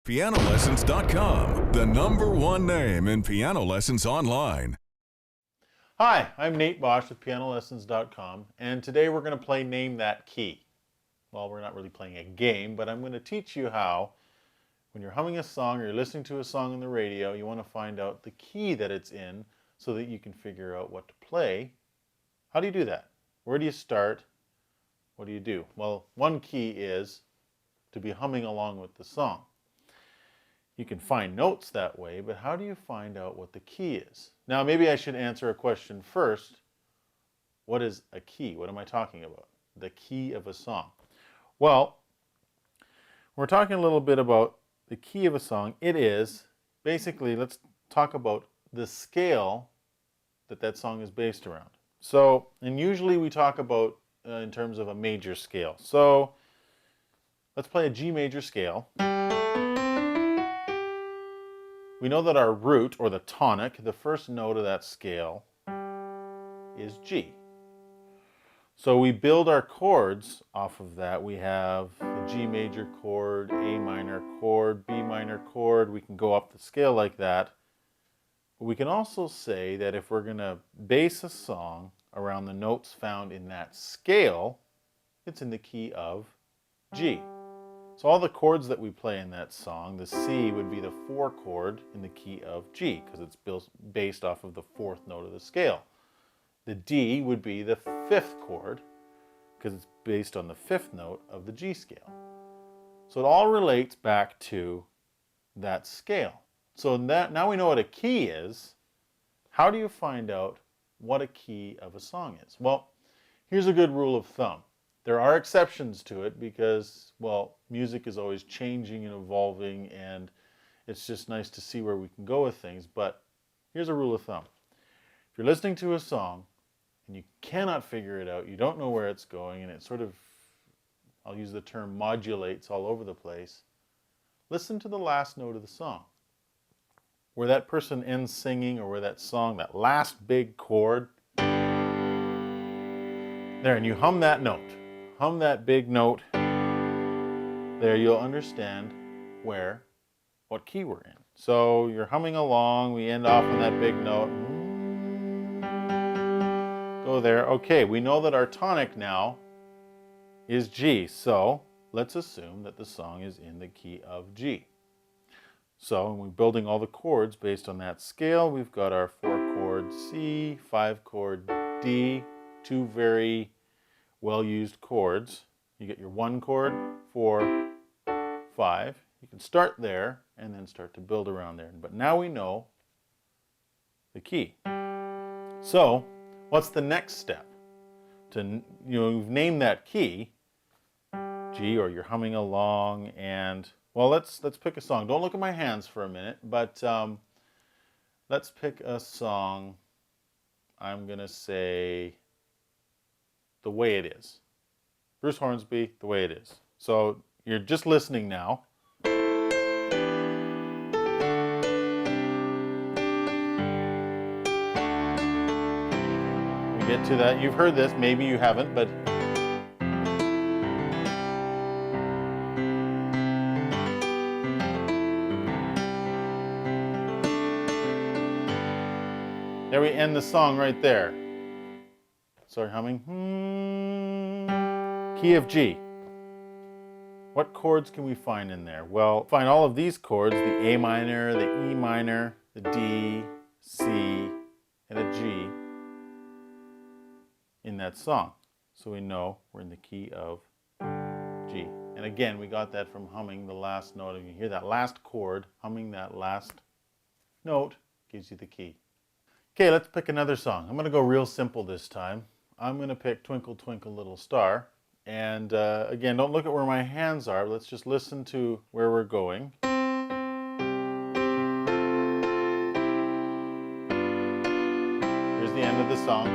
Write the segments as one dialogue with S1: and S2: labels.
S1: PianoLessons.com, the #1 name in piano lessons online.
S2: Hi, I'm Nate Bosch with PianoLessons.com, and today we're going to play Name That Key. Well, we're not really playing a game, but I'm going to teach you how, when you're humming a song or you're listening to a song on the radio, you want to find out the key that it's in so that you can figure out what to play. How do you do that? Where do you start? What do you do? Well, one key is to be humming along with the song. You can find notes that way, but how do you find out what the key is? Now, maybe I should answer a question first. What is a key? What am I talking about? The key of a song. Well, we're talking a little bit about the key of a song. It is, basically, let's talk about the scale that that song is based around. So, and usually we talk about in terms of a major scale. So, let's play a G major scale. We know that our root, or the tonic, the first note of that scale, is G. So we build our chords off of that. We have the G major chord, A minor chord, B minor chord. We can go up the scale like that. But we can also say that if we're going to base a song around the notes found in that scale, it's in the key of G. So all the chords that we play in that song, the C would be the 4 chord in the key of G, because it's based off of the 4th note of the scale. The D would be the 5th chord, because it's based on the 5th note of the G scale. So it all relates back to that scale. So now we know what a key is. How do you find out what a key of a song is? Well, here's a good rule of thumb. There are exceptions to it because, well, music is always changing and evolving, and it's just nice to see where we can go with things. But here's a rule of thumb. If you're listening to a song and you cannot figure it out, you don't know where it's going, and it sort of, I'll use the term, modulates all over the place, listen to the last note of the song. Where that person ends singing, or where that song, that last big chord, there, and you hum that note. Hum that big note. There, you'll understand what key we're in. So you're humming along, we end off on that big note. Go there. Okay, we know that our tonic now is G, so let's assume that the song is in the key of G. So when we're building all the chords based on that scale, we've got our 4 chord C, 5 chord D, 2 very well-used chords. You get your 1 chord, 4, 5. You can start there and then start to build around there. But now we know the key. So, what's the next step? You've named that key, G, or you're humming along, and well, let's pick a song. Don't look at my hands for a minute, but let's pick a song. I'm gonna say The Way It Is. Bruce Hornsby, The Way It Is. So you're just listening now. We get to that. You've heard this, maybe you haven't, but there we end the song right there. Start humming. Key of G. What chords can we find in there? Well, find all of these chords, the A minor, the E minor, the D, C, and a G in that song. So we know we're in the key of G. And again, we got that from humming the last note. And you hear that last chord, humming that last note gives you the key. Okay, let's pick another song. I'm going to go real simple this time. I'm going to pick Twinkle, Twinkle, Little Star. And again, don't look at where my hands are. Let's just listen to where we're going. Here's the end of the song.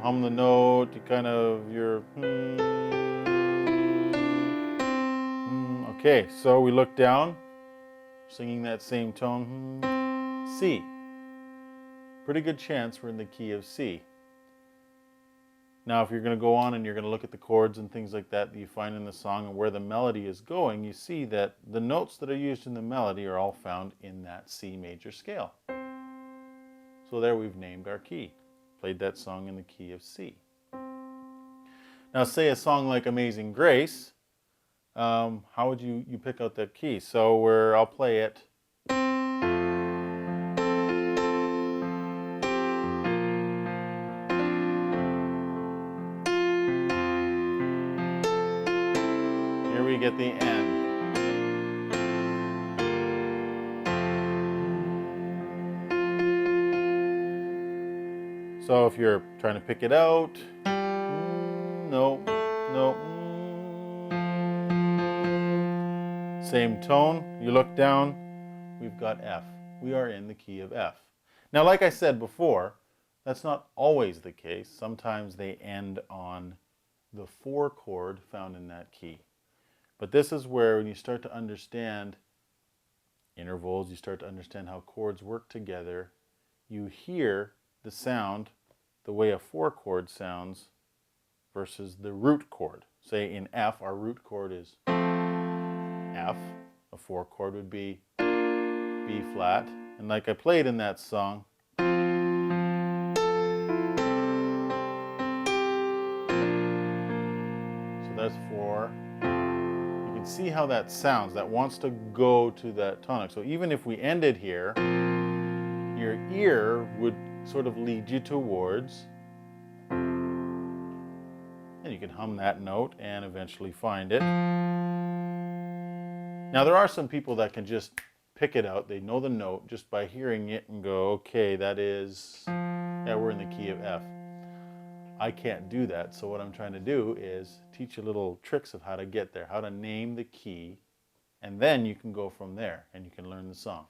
S2: Hum the note, Okay, so we look down, singing that same tone, C. Pretty good chance we're in the key of C. Now, if you're going to go on and you're going to look at the chords and things like that you find in the song and where the melody is going, you see that the notes that are used in the melody are all found in that C major scale. So there we've named our key. Played that song in the key of C. Now, say a song like Amazing Grace, how would you pick out that key? So I'll play it. Here we get the end. So if you're trying to pick it out, no, no. Same tone, you look down, we've got F. We are in the key of F. Now, like I said before, that's not always the case. Sometimes they end on the 4 chord found in that key. But this is where when you start to understand intervals, you start to understand how chords work together, you hear the sound the way a 4 chord sounds versus the root chord. Say in F, our root chord is F. A 4 chord would be B flat. And like I played in that song, so that's 4. You can see how that sounds. That wants to go to that tonic. So even if we ended here, your ear would sort of lead you towards, and you can hum that note and eventually find it. Now, there are some people that can just pick it out. They know the note just by hearing it and go, okay, that is, yeah, we're in the key of F. I can't do that, so what I'm trying to do is teach you little tricks of how to get there, how to name the key, and then you can go from there and you can learn the song.